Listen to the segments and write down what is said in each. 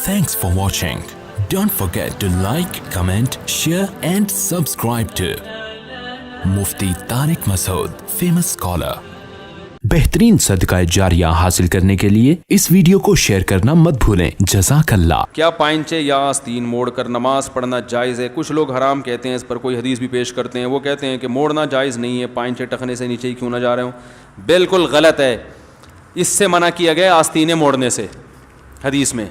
Thanks for watching. Don't forget to like, comment, share and subscribe to Mufti Tariq Masood, famous scholar. बेहतरीन सदका जारिया हासिल करने के लिए इस वीडियो को शेयर करना मत भूलें। जज़ाकल्लाह। क्या पाइंचे या आस्तीन मोड़ कर नमाज पढ़ना जायज़ है? कुछ लोग हराम कहते हैं, इस पर कोई हदीस भी पेश करते हैं। वो कहते हैं कि मोड़ना जायज़ नहीं है, पाइंचे टखने से नीचे ही क्यों ना जा रहे हो। बिल्कुल गलत है, इससे मना किया गया आस्तीनें मोड़ने से। हदीस में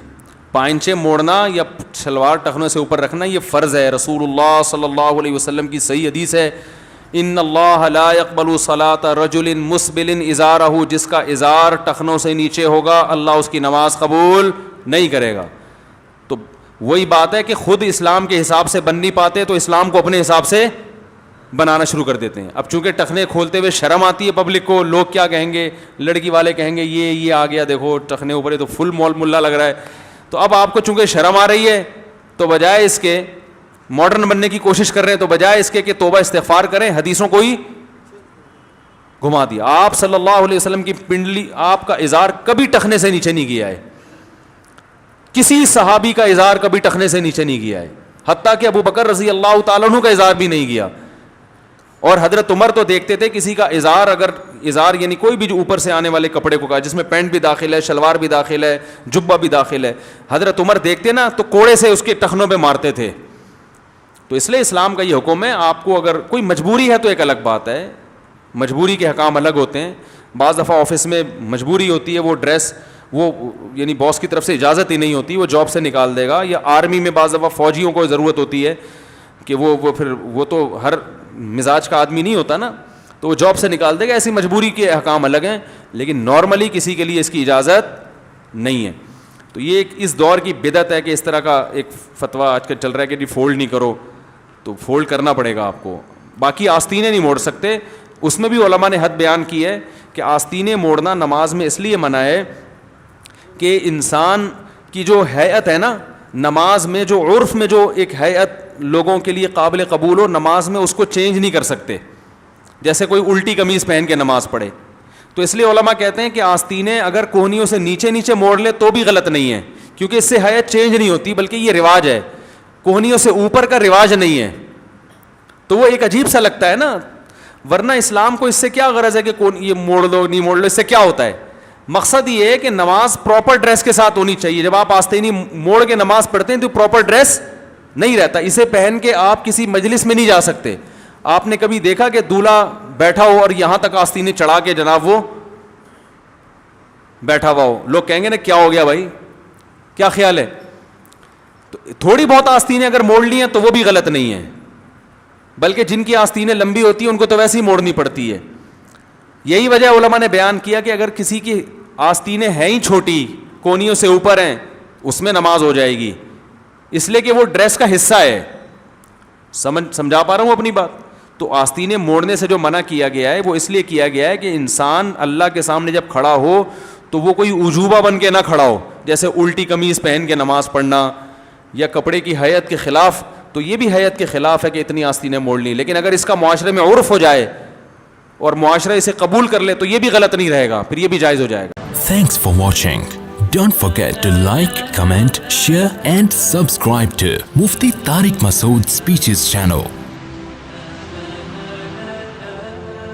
पाइंचे मोड़ना या शलवार टखनों से ऊपर रखना ये फ़र्ज़ है। रसूलुल्लाह सल्लल्लाहु अलैहि वसल्लम की सही हदीस है, इन्नल्लाह ला यक़बलु सलाता रजुलिन मुस्बिलिन इज़ारहु, जिसका इज़ार टखनों से नीचे होगा अल्लाह उसकी नमाज़ कबूल नहीं करेगा। तो वही बात है कि ख़ुद इस्लाम के हिसाब से बन नहीं पाते तो इस्लाम को अपने हिसाब से बनाना शुरू कर देते हैं। अब चूँकि टखने खोलते हुए शर्म आती है पब्लिक को, लोग क्या कहेंगे, लड़की वाले कहेंगे ये आ गया, देखो टखने ऊपर है तो फुल मुल्ला लग रहा है। तो अब आपको चूँकि शर्म आ रही है तो बजाय इसके मॉडर्न बनने की कोशिश कर रहे हैं, तो बजाय इसके कि तौबा इस्तिग़फ़ार करें, हदीसों को ही घुमा दिया। आप सल्लल्लाहु अलैहि वसल्लम की पिंडली, आपका इज़ार कभी टखने से नीचे नहीं गया है। किसी सहाबी का इज़ार कभी टखने से नीचे नहीं गया है, हत्ता कि अबू बकर रज़ी अल्लाह तआला अन्हु का इज़ार भी नहीं गया। और हज़रत उमर तो देखते थे किसी का इज़ार, अगर इज़ार यानी कोई भी जो ऊपर से आने वाले कपड़े को कहा, जिसमें पैंट भी दाखिल है, शलवार भी दाखिल है, जुब्बा भी दाखिल है, हज़रत उमर देखते ना तो कोड़े से उसके टखनों पे मारते थे। तो इसलिए इस्लाम का ये हुक्म है। आपको अगर कोई मजबूरी है तो एक अलग बात है, मजबूरी के हकाम अलग होते हैं। बाज़ दफ़ा ऑफिस में मजबूरी होती है, वो ड्रेस वो यानी बॉस की तरफ से इजाज़त ही नहीं होती, वो जॉब से निकाल देगा। या आर्मी में बाज़ दफ़ा फ़ौजियों को ज़रूरत होती है कि वो तो हर मिजाज का आदमी नहीं होता ना, तो वो जॉब से निकाल देगा। ऐसी मजबूरी के हकाम अलग हैं, लेकिन नॉर्मली किसी के लिए इसकी इजाज़त नहीं है। तो ये एक इस दौर की बिदअत है कि इस तरह का एक फ़तवा आजकल चल रहा है कि जी फोल्ड नहीं करो, तो फोल्ड करना पड़ेगा आपको। बाकी आस्तीनें नहीं मोड़ सकते। उसमें भी उलमा ने हद बयान की है कि आस्तीनें मोड़ना नमाज में इसलिए मना है कि इंसान की जो हैत है ना, नमाज में जो उर्फ़ में जो एक हैत लोगों के लिए काबिल कबूल हो, नमाज में उसको चेंज नहीं कर सकते। जैसे कोई उल्टी कमीज़ पहन के नमाज़ पढ़े, तो इसलिए उलमा कहते हैं कि आस्तीनें अगर कोहनियों से नीचे नीचे मोड़ ले तो भी गलत नहीं है, क्योंकि इससे हैत चेंज नहीं होती, बल्कि ये रिवाज है। कोहनियों से ऊपर का रिवाज नहीं है, तो वो एक अजीब सा लगता है ना। वरना इस्लाम को इससे क्या गरज है कि ये मोड़ लो नहीं मोड़ लो, इससे क्या होता है? मकसद ये है कि नमाज प्रॉपर ड्रेस के साथ होनी चाहिए। जब आप आस्तीनी मोड़ के नमाज पढ़ते हैं तो प्रॉपर ड्रेस नहीं रहता, इसे पहन के आप किसी मजलिस में नहीं जा सकते। आपने कभी देखा कि दूल्हा बैठा हो और यहां तक आस्तीने चढ़ा के जनाब वो बैठा हुआ हो? लोग कहेंगे ना क्या हो गया भाई, क्या ख्याल है? तो थोड़ी बहुत आस्तीनें अगर मोड़ ली हैं तो वो भी गलत नहीं है, बल्कि जिनकी आस्तीनें लंबी होती हैं उनको तो वैसे ही मोड़नी पड़ती है। यही वजह उलमा ने बयान किया कि अगर किसी की आस्तीनें हैं ही छोटी, कोनियों से ऊपर हैं, उसमें नमाज हो जाएगी, इसलिए कि वो ड्रेस का हिस्सा है। समझा पा रहा हूँ अपनी बात? तो आस्तीनें मोड़ने से जो मना किया गया है वो इसलिए किया गया है कि इंसान अल्लाह के सामने जब खड़ा हो तो वो कोई उजूबा बन के ना खड़ा हो, जैसे उल्टी कमीज़ पहन के नमाज पढ़ना या कपड़े की हैत के ख़िलाफ़। तो ये भी हैत के ख़िलाफ़ है कि इतनी आस्तीनें मोड़ ली, लेकिन अगर इसका मुआशरे में उर्फ़ हो जाए और मुआशरा इसे कबूल कर ले तो ये भी गलत नहीं रहेगा, फिर ये भी जायज़ हो जाएगा। Thanks for watching. Don't forget to like, comment, share and subscribe to Mufti Tariq Masood Speeches channel.